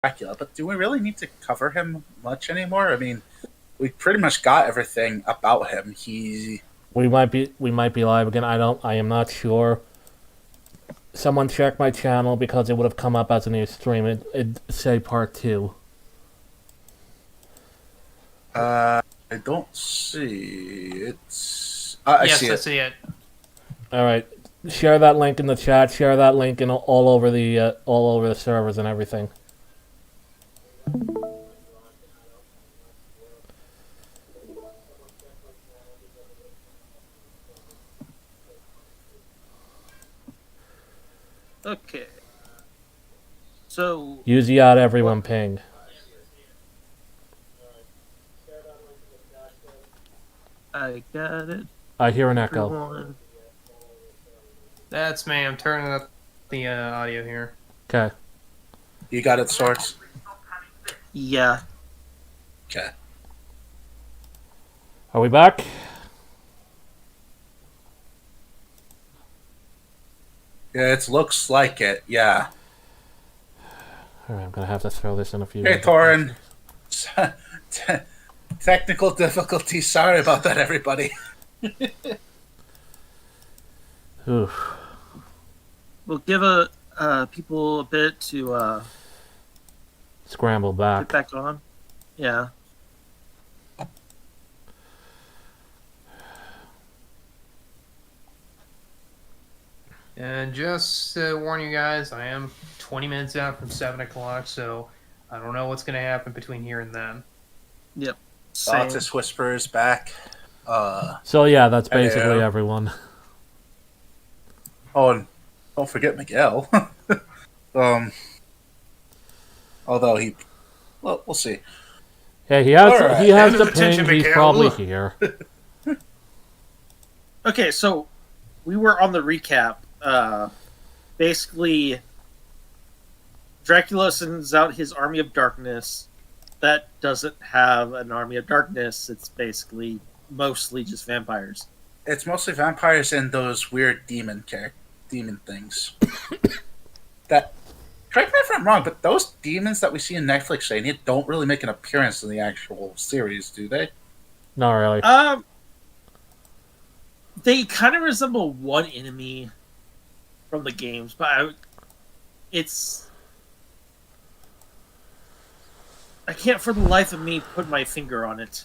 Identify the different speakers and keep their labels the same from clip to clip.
Speaker 1: Dracula, but do we really need to cover him much anymore? I mean, we pretty much got everything about him.
Speaker 2: We might be live again. I am not sure. Someone check my channel because it would have come up as a new stream. It'd say part 2.
Speaker 1: I don't see it's. I
Speaker 3: Yes,
Speaker 1: see
Speaker 3: I
Speaker 1: it.
Speaker 3: see it.
Speaker 2: Alright. Share that link in the chat, share that link in all over the servers and everything.
Speaker 4: Okay. So
Speaker 2: Use the ad everyone ping.
Speaker 4: I got it.
Speaker 2: I hear an echo.
Speaker 4: Everyone.
Speaker 3: That's me. I'm turning up the audio here.
Speaker 2: Okay.
Speaker 1: You got it, Swords?
Speaker 4: Yeah.
Speaker 1: Okay.
Speaker 2: Are we back?
Speaker 1: Yeah, it looks like it. Yeah.
Speaker 2: Alright, I'm gonna have to throw this in a few
Speaker 1: Hey,
Speaker 2: minutes.
Speaker 1: Torin. Technical difficulties. Sorry about that, everybody.
Speaker 2: Oof.
Speaker 4: We'll give people a bit to
Speaker 2: Scramble
Speaker 4: get
Speaker 2: back.
Speaker 4: back on. Yeah.
Speaker 3: And just to warn you guys, I am 20 minutes out from 7 o'clock, so I don't know what's going to happen between here and then.
Speaker 4: Yep. Same.
Speaker 1: Autis Whisperer's back.
Speaker 2: So yeah, that's basically
Speaker 1: Hello.
Speaker 2: everyone.
Speaker 1: Oh, and don't forget Miguel. Although we'll see.
Speaker 2: Yeah, he has
Speaker 1: Alright.
Speaker 2: he has
Speaker 3: End of
Speaker 2: the
Speaker 3: attention,
Speaker 2: ping, he's
Speaker 3: Miguel.
Speaker 2: probably here.
Speaker 4: Okay, so we were on the recap. Basically, Dracula sends out his army of darkness. That doesn't have an army of darkness. It's basically mostly just vampires.
Speaker 1: It's mostly vampires and those weird demon things. That, correct me if I'm wrong, but those demons that we see in Netflix today don't really make an appearance in the actual series, do they?
Speaker 2: Not really.
Speaker 4: They kind of resemble one enemy from the games, but I can't for the life of me put my finger on it.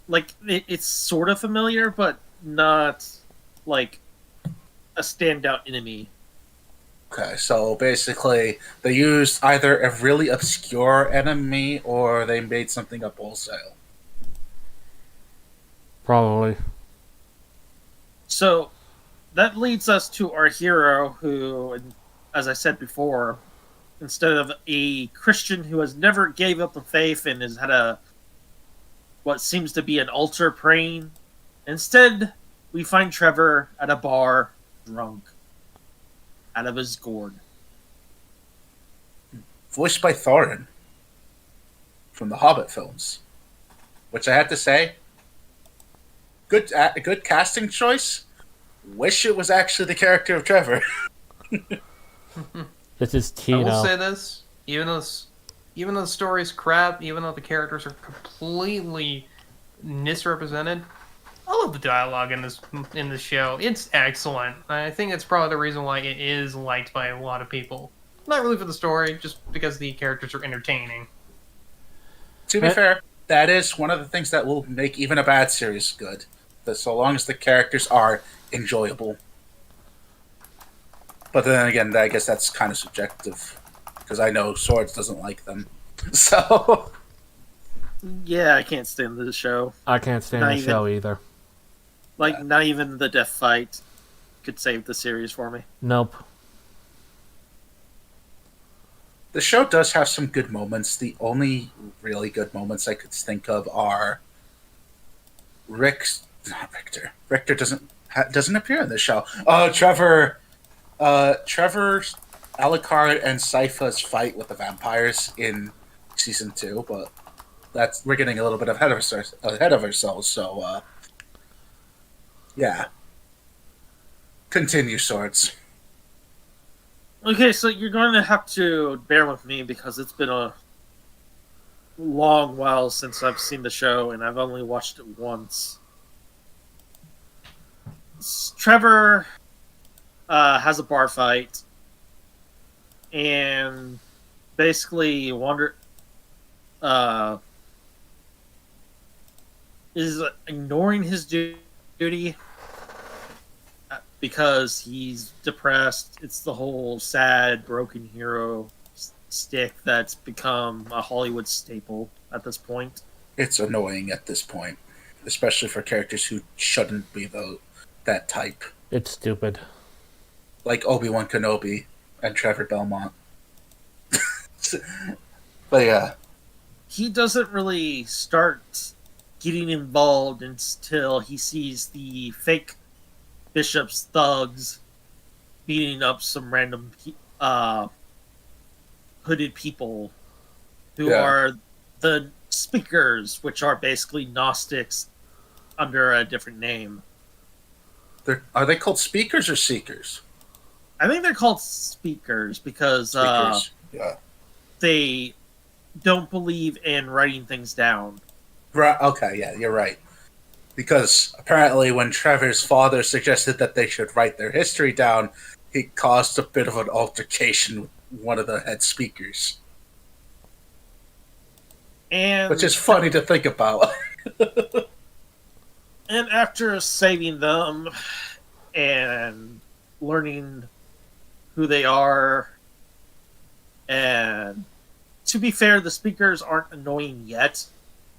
Speaker 4: Like, it's sort of familiar, but not like a standout enemy.
Speaker 1: Okay, so basically they used either a really obscure enemy or they made something up wholesale.
Speaker 2: Probably.
Speaker 4: So that leads us to our hero who, as I said before, instead of a Christian who has never gave up the faith and has had what seems to be an altar praying, instead we find Trevor at a bar, drunk, out of his gourd.
Speaker 1: Voiced by Thorin from the Hobbit films, which I have to say, good casting choice. Wish it was actually the character of Trevor.
Speaker 2: This is
Speaker 3: I
Speaker 2: Tino.
Speaker 3: will say this, even though the story's crap, even though the characters are completely misrepresented, I love the dialogue in this show. It's excellent. I think that's probably the reason why it is liked by a lot of people. Not really for the story, just because the characters are entertaining.
Speaker 1: To be fair, that is one of the things that will make even a bad series good. That so long as the characters are enjoyable. But then again, I guess that's kind of subjective because I know Swords doesn't like them. So
Speaker 4: Yeah, I can't stand the show.
Speaker 2: I can't stand
Speaker 4: Not
Speaker 2: the
Speaker 4: even-
Speaker 2: show either.
Speaker 4: Like, not even the death fight could save the series for me.
Speaker 2: Nope.
Speaker 1: the show does have some good moments. The only really good moments I could think of are not Richter. Richter doesn't appear in this show. Trevor, Alucard, and Sypha's fight with the vampires in season 2, but we're getting a little bit ahead of ourselves. So, yeah. Continue, Swords.
Speaker 4: Okay, so you're going to have to bear with me because it's been a long while since I've seen the show, and I've only watched it once. Trevor has a bar fight, and basically is ignoring his duty because he's depressed. It's the whole sad, broken hero stick that's become a Hollywood staple at this point.
Speaker 1: It's annoying at this point, especially for characters who shouldn't be that type,
Speaker 2: It's stupid.
Speaker 1: like Obi-Wan Kenobi and Trevor Belmont. But yeah,
Speaker 4: He doesn't really start getting involved until he sees the fake bishop's thugs beating up some random hooded people who
Speaker 1: Yeah.
Speaker 4: are the speakers, which are basically Gnostics under a different name.
Speaker 1: are they called speakers or seekers?
Speaker 4: I think they're called speakers because
Speaker 1: Speakers. Yeah.
Speaker 4: they don't believe in writing things down.
Speaker 1: Right. Okay. Yeah, you're right. Because apparently, when Trevor's father suggested that they should write their history down, he caused a bit of an altercation with one of the head speakers,
Speaker 4: And
Speaker 1: which is funny to think about.
Speaker 4: And after saving them and learning who they are, and to be fair, the speakers aren't annoying yet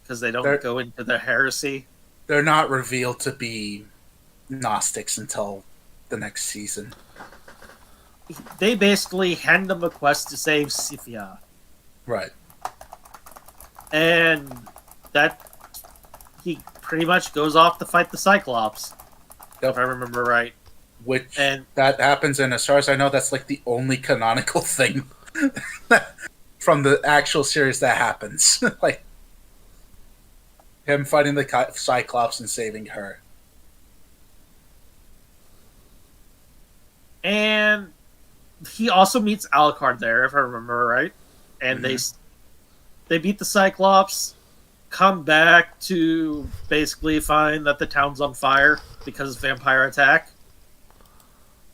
Speaker 4: because they don't
Speaker 1: They're-
Speaker 4: go into their heresy.
Speaker 1: They're not revealed to be Gnostics until the next season.
Speaker 4: They basically hand them a quest to save Sifia,
Speaker 1: Right.
Speaker 4: and that he pretty much goes off to fight the Cyclops, if I remember right.
Speaker 1: Which
Speaker 4: And
Speaker 1: that happens, and as far as I know, that's like the only canonical thing from the actual series that happens. Like him fighting the Cyclops and saving her.
Speaker 4: And he also meets Alucard there, if I remember right. And they beat the Cyclops, come back to basically find that the town's on fire because of vampire attack.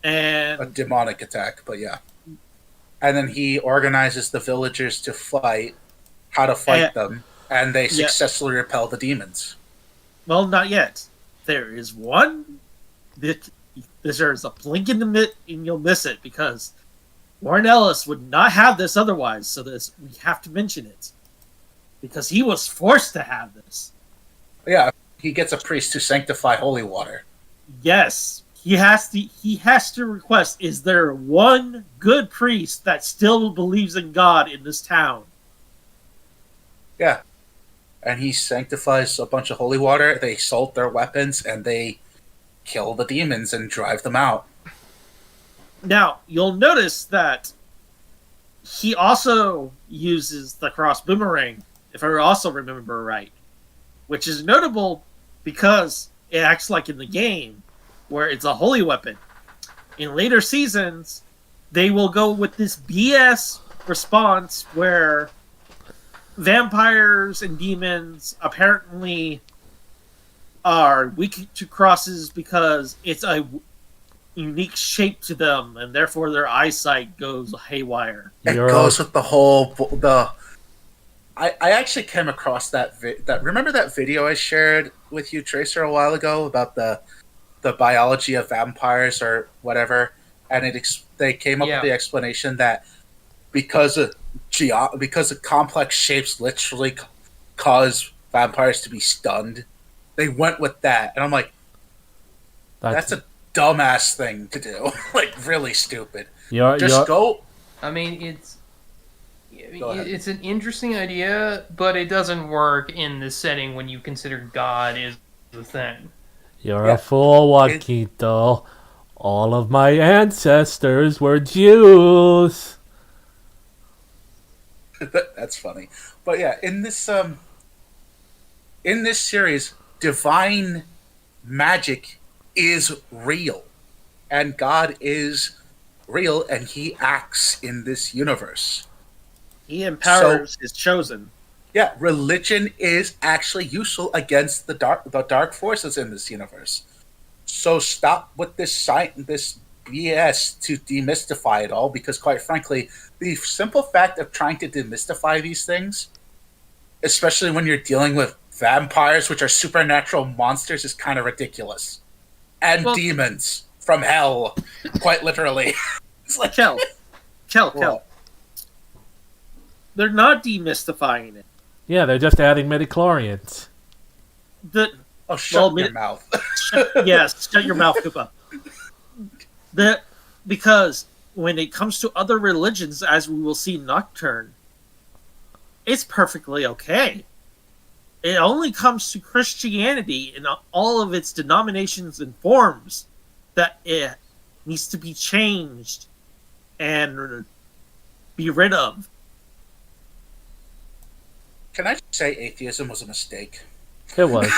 Speaker 1: A
Speaker 4: And
Speaker 1: demonic attack, but yeah. And then he organizes the villagers to fight, how to fight them, and they
Speaker 4: Yeah.
Speaker 1: successfully repel the demons.
Speaker 4: well, not yet. There is one that there's a blink in the and you'll miss it because Warren Ellis would not have this otherwise. So we have to mention it because he was forced to have this.
Speaker 1: Yeah, he gets a priest to sanctify holy water.
Speaker 4: Yes, he has to request, is there one good priest that still believes in God in this town?
Speaker 1: Yeah. And he sanctifies a bunch of holy water, they salt their weapons, and they kill the demons and drive them out.
Speaker 4: Now, you'll notice that he also uses the cross boomerang, if I also remember right, which is notable because it acts like in the game, where it's a holy weapon. In later seasons, they will go with this BS response where vampires and demons apparently are weak to crosses because it's a unique shape to them, and therefore their eyesight goes haywire.
Speaker 1: It
Speaker 2: You're
Speaker 1: goes with the whole I actually came across that remember that video I shared with you, Tracer, a while ago about the biology of vampires or whatever, and they came up with the explanation that because of complex shapes literally cause vampires to be stunned. They went with that, and I'm like, that's a dumbass thing to do. Like, really stupid. Go.
Speaker 3: I mean,
Speaker 1: Go ahead.
Speaker 3: it's an interesting idea, but it doesn't work in this setting when you consider God is the thing.
Speaker 2: You're a fool, Wakito. All of my ancestors were Jews.
Speaker 1: That's funny. But yeah, in this series, divine magic is real, and God is real, and he acts in this universe.
Speaker 4: He empowers his chosen.
Speaker 1: Yeah, religion is actually useful against the dark forces in this universe. So stop with this BS to demystify it all, because quite frankly, the simple fact of trying to demystify these things, especially when you're dealing with vampires, which are supernatural monsters, is kind of ridiculous. And demons from hell, quite literally. It's like
Speaker 4: Kel. They're not demystifying it.
Speaker 2: Yeah, they're just adding midichlorians.
Speaker 1: Shut your mouth.
Speaker 4: Shut your mouth, Koopa. Because when it comes to other religions, as we will see Nocturne, it's perfectly okay. It only comes to Christianity in all of its denominations and forms that it needs to be changed and be rid of.
Speaker 1: Can I just say atheism was a mistake?
Speaker 2: It was.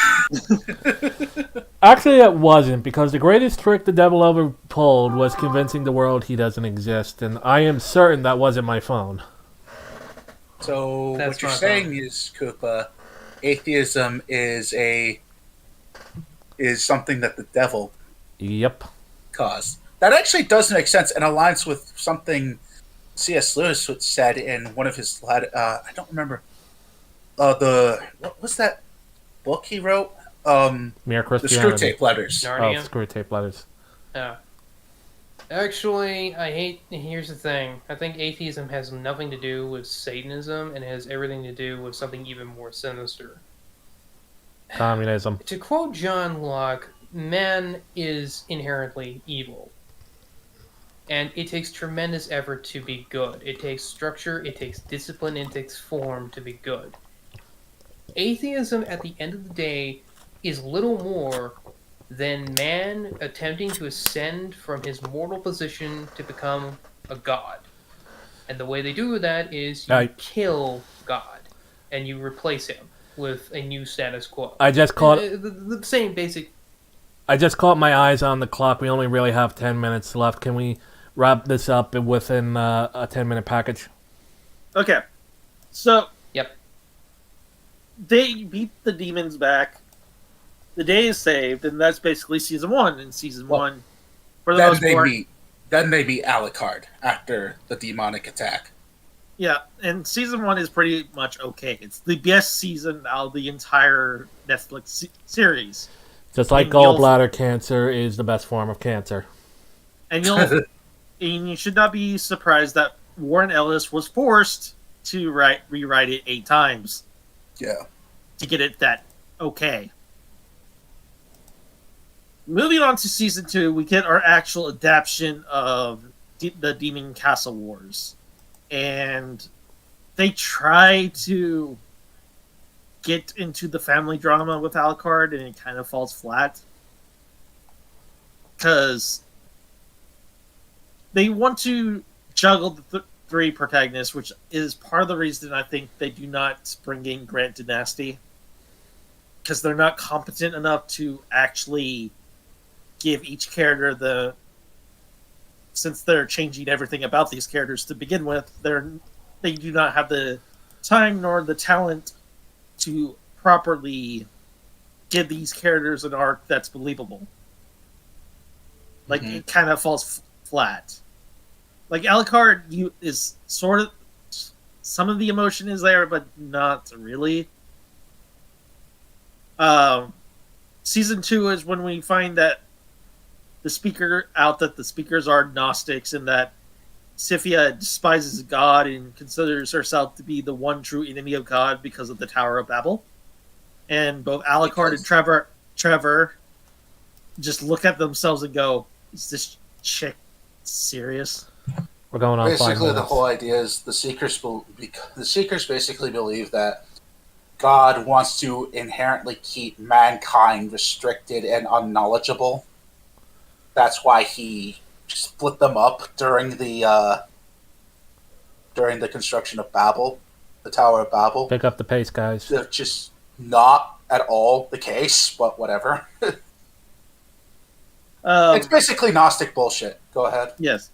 Speaker 2: Actually, it wasn't, because the greatest trick the devil ever pulled was convincing the world he doesn't exist, and I am certain that wasn't my phone.
Speaker 1: So what you're saying is, Koopa, atheism is something that the devil caused. That actually does make sense and aligns with something C.S. Lewis said in one of his I don't remember what was that book he wrote?
Speaker 2: Mere Christianity.
Speaker 1: The Screw Tape Letters.
Speaker 3: Narnia?
Speaker 2: Oh, Screw Tape Letters.
Speaker 3: Yeah. Actually, here's the thing. I think atheism has nothing to do with Satanism and has everything to do with something even more sinister.
Speaker 2: Communism.
Speaker 3: To quote John Locke, man is inherently evil. And it takes tremendous effort to be good. It takes structure, it takes discipline, it takes form to be good. Atheism, at the end of the day, is little more than man attempting to ascend from his mortal position to become a god. And the way they do that is you kill God, and you replace him with a new status quo.
Speaker 2: I just caught
Speaker 3: the same basic.
Speaker 2: I just caught my eyes on the clock. We only really have 10 minutes left. Can we wrap this up within a 10-minute package?
Speaker 4: Okay. So,
Speaker 3: Yep.
Speaker 4: They beat the demons back. The day is saved, and that's basically season 1. And season 1, for the most part,
Speaker 1: then they beat Alucard after the demonic attack.
Speaker 4: Yeah, and season 1 is pretty much okay. It's the best season out of the entire Netflix series.
Speaker 2: Just like gallbladder cancer is the best form of cancer.
Speaker 4: And and you should not be surprised that Warren Ellis was forced to rewrite it 8 times.
Speaker 1: Yeah.
Speaker 4: To get it that okay. Moving on to season 2, we get our actual adaptation of the Demon Castle Wars. And they try to get into the family drama with Alucard, and it kind of falls flat. Because they want to juggle the 3 protagonists, which is part of the reason I think they do not bring in Grant Dynasty. Because they're not competent enough to actually give each character since they're changing everything about these characters to begin with, they do not have the time nor the talent to properly give these characters an arc that's believable. Like, it kind of falls flat. Like, Alucard is sort of... Some of the emotion is there, but not really. Season 2 is when we find that the speakers are Gnostics, and that Sifia despises God and considers herself to be the one true enemy of God because of the Tower of Babel. And both Alucard and Trevor just look at themselves and go, "Is this chick serious?"
Speaker 2: We're going on.
Speaker 1: Basically, the whole idea is the Seekers basically believe that God wants to inherently keep mankind restricted and unknowledgeable. That's why he split them up during the construction of Babel, the Tower of Babel.
Speaker 2: Pick up the pace, guys.
Speaker 1: They're just not at all the case, but whatever.
Speaker 4: It's
Speaker 1: basically Gnostic bullshit. Go ahead.
Speaker 4: Yes.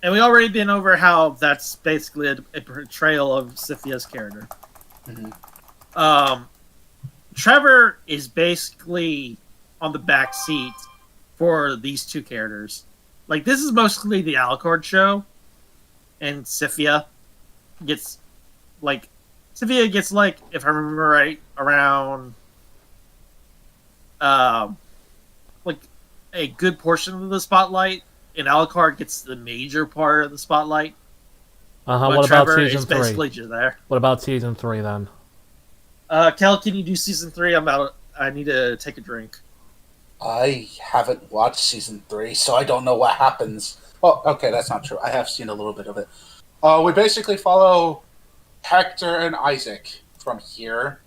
Speaker 4: And we already been over how that's basically a portrayal of Siphia's character.
Speaker 1: Mhm.
Speaker 4: Trevor is basically on the back seat for these two characters. Like, this is mostly the Alucard show, and Sifia gets, like, if I remember right, around, like, a good portion of the spotlight, and Alucard gets the major part of the spotlight.
Speaker 2: Uh-huh.
Speaker 4: But
Speaker 2: What about
Speaker 4: Trevor
Speaker 2: season
Speaker 4: is
Speaker 2: 3?
Speaker 4: basically just there.
Speaker 2: What about season 3 then?
Speaker 4: Kel, can you do season 3? I need to take a drink.
Speaker 1: I haven't watched season 3, so I don't know what happens. Oh, okay, that's not true. I have seen a little bit of it. We basically follow Hector and Isaac from here.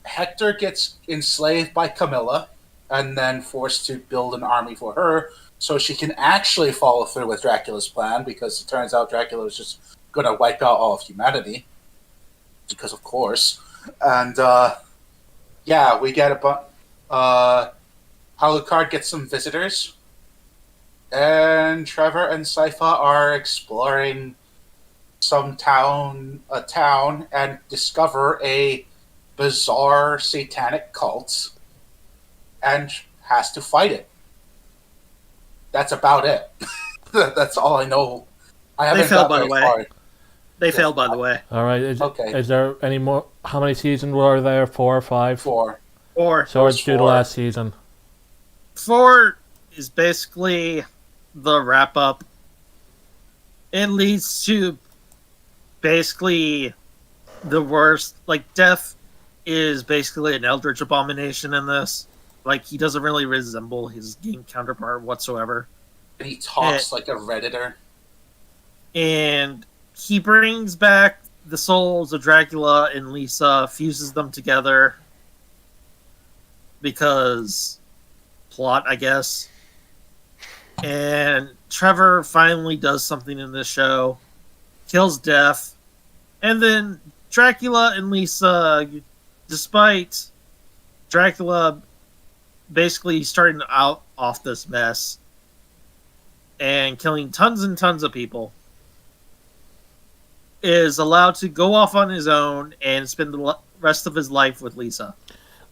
Speaker 1: Hector gets enslaved by Camilla and then forced to build an army for her so she can actually follow through with Dracula's plan, because it turns out Dracula was just going to wipe out all of humanity. Because, of course. And, yeah, we get Alucard gets some visitors. And Trevor and Sypha are exploring a town, and discover a bizarre satanic cult and has to fight it. That's about it. That's all I know. I haven't
Speaker 4: failed,
Speaker 1: got
Speaker 4: by the
Speaker 1: very
Speaker 4: way.
Speaker 1: far.
Speaker 4: They failed, by the way.
Speaker 2: All right. Is
Speaker 1: Okay.
Speaker 2: there any more? How many seasons were there? 4 or 5?
Speaker 1: 4.
Speaker 4: Or
Speaker 2: So let's do the
Speaker 1: 4.
Speaker 2: last season.
Speaker 4: 4 is basically the wrap up. It leads to basically the worst. Like, Death is basically an eldritch abomination in this. Like, he doesn't really resemble his game counterpart whatsoever.
Speaker 1: And he talks like a Redditor.
Speaker 4: And he brings back the souls of Dracula and Lisa, fuses them together because plot, I guess. And Trevor finally does something in this show, kills Death, and then Dracula and Lisa, despite Dracula basically starting out off this mess and killing tons and tons of people, is allowed to go off on his own and spend the rest of his life with Lisa.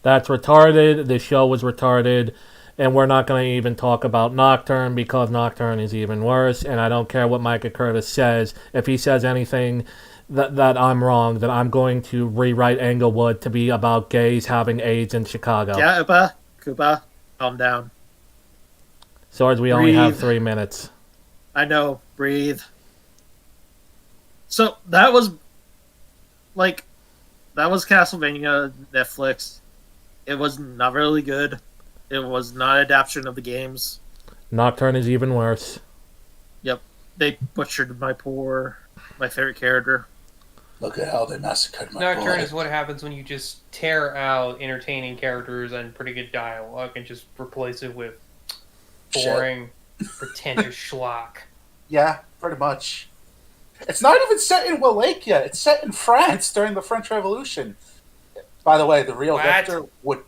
Speaker 2: That's retarded. The show was retarded. And we're not going to even talk about Nocturne, because Nocturne is even worse. And I don't care what Micah Curtis says. If he says anything that I'm wrong, then I'm going to rewrite Englewood to be about gays having AIDS in Chicago.
Speaker 4: Yeah, Koopa, calm down.
Speaker 2: Swords, we only have
Speaker 4: Breathe.
Speaker 2: 3 minutes.
Speaker 4: I know, breathe. So that was Castlevania Netflix. It was not really good. It was not an adaptation of the games.
Speaker 2: Nocturne is even worse.
Speaker 4: Yep, they butchered my favorite character.
Speaker 1: Look at how they massacred my
Speaker 3: Nocturne
Speaker 1: boy.
Speaker 3: is what happens when you just tear out entertaining characters and pretty good dialogue and just replace it with boring, pretentious schlock.
Speaker 1: Yeah, pretty much. It's not even set in Wallachia. It's set in France during the French Revolution. By the way, the real
Speaker 3: What?
Speaker 1: Richter would...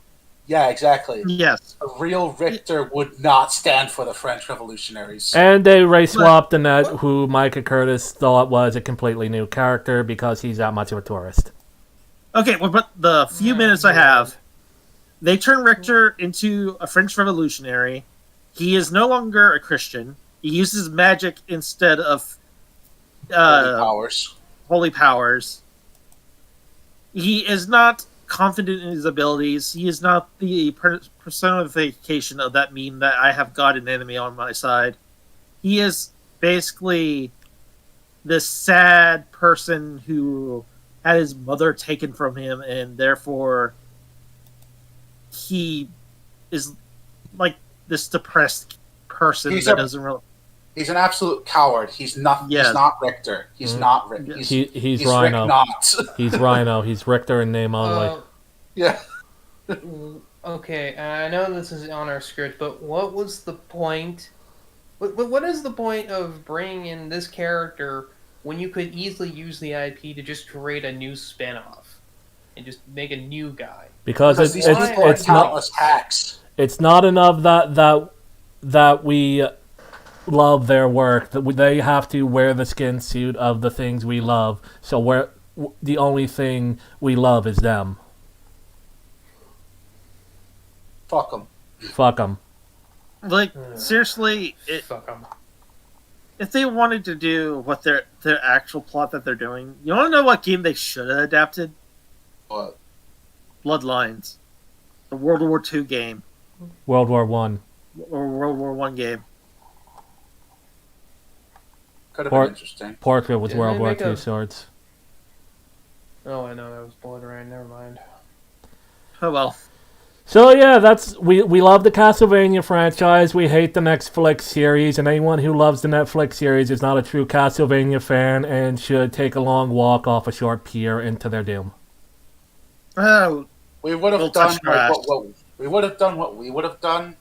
Speaker 1: Yeah, exactly.
Speaker 4: Yes.
Speaker 1: A real Richter would not stand for the French revolutionaries.
Speaker 2: And they race swapped Annette, who Micah Curtis thought was a completely new character because he's that much of a tourist.
Speaker 4: Okay, well, but the few minutes I have, they turn Richter into a French revolutionary. He is no longer a Christian. He uses magic instead of holy powers. He is not confident in his abilities. He is not the personification of that meme that I have got an enemy on my side. He is basically this sad person who had his mother taken from him, and therefore he is like this depressed person doesn't really...
Speaker 1: He's an absolute coward. He's not.
Speaker 4: Yes.
Speaker 1: He's not Richter. He's not Richter.
Speaker 2: He's Rhino.
Speaker 1: Rick not.
Speaker 2: He's Rhino. He's Richter in name only.
Speaker 1: Yeah.
Speaker 3: Okay, I know this is on our script, but what was the point? What is the point of bringing in this character when you could easily use the IP to just create a new spinoff and just make a new guy?
Speaker 2: Because
Speaker 1: these people are
Speaker 2: it's not
Speaker 1: countless hacks.
Speaker 2: It's not enough that we love their work. They have to wear the skin suit of the things we love. So the only thing we love is them.
Speaker 1: Fuck them.
Speaker 2: Fuck them.
Speaker 4: Like, seriously,
Speaker 3: Fuck 'em.
Speaker 4: if they wanted to do what their actual plot that they're doing, you want to know what game they should have adapted?
Speaker 1: What?
Speaker 4: Bloodlines, the World War II game
Speaker 2: World War One.
Speaker 4: or World War One game.
Speaker 1: Could have
Speaker 2: Or-
Speaker 1: been interesting.
Speaker 2: Portrait was
Speaker 3: Didn't
Speaker 2: World
Speaker 3: they
Speaker 2: War
Speaker 3: make
Speaker 2: II
Speaker 3: a-
Speaker 2: swords.
Speaker 3: Oh, I know that was Blood Rain. Never mind.
Speaker 4: Oh well.
Speaker 2: So yeah, we love the Castlevania franchise. We hate the Netflix series, and anyone who loves the Netflix series is not a true Castlevania fan and should take a long walk off a short pier into their doom.
Speaker 4: Oh,
Speaker 1: We would
Speaker 4: We'll
Speaker 1: have done
Speaker 4: touch grass.
Speaker 1: what we would have done what we would have done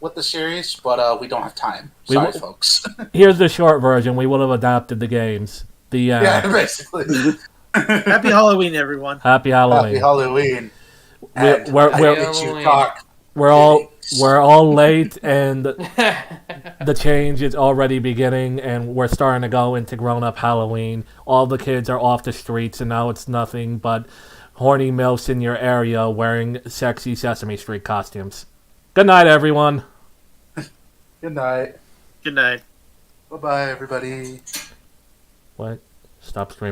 Speaker 1: with the series, but we don't have time.
Speaker 2: We
Speaker 1: Sorry,
Speaker 2: w-
Speaker 1: folks.
Speaker 2: Here's the short version. We would have adapted the games.
Speaker 1: Yeah, basically.
Speaker 4: happy Halloween, everyone.
Speaker 2: Happy Halloween.
Speaker 1: Happy Halloween.
Speaker 2: We're-
Speaker 1: And
Speaker 2: we're-
Speaker 1: I
Speaker 2: we're-
Speaker 1: hate you,
Speaker 3: Halloween.
Speaker 1: cock.
Speaker 2: We're all late, and the change is already beginning, and we're starting to go into grown-up Halloween. All the kids are off the streets, and now it's nothing but horny milfs in your area wearing sexy Sesame Street costumes. Good night, everyone.
Speaker 1: Good night.
Speaker 4: Good night.
Speaker 1: Bye bye, everybody.
Speaker 2: What? Stop streaming.